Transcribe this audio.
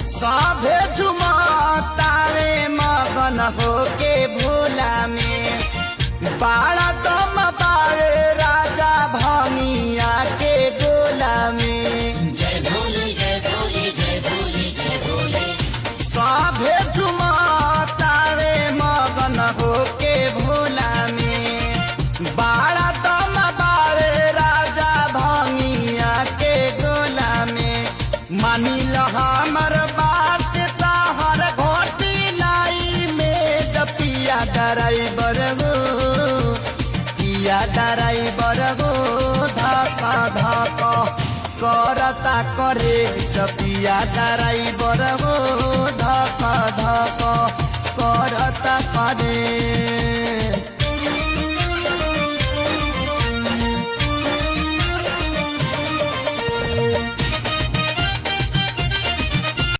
सभे झुमतावे मगन होके भोला में बाड़ा दम पावे राजा भंगिया के गोला में। जय भोले जय भोले जय भोले जय भोले। सभे झुमतावे मगन होके भोला में बाड़ा दम पावे राजा भंगिया के गोला में। मानिल हमर बात ताहर घोटी लाई में जपिया ड्राइवर गो पिया ड्राइवर गो धक्का धक्का करता करे जपिया ड्राइवर गो धक्का धक्का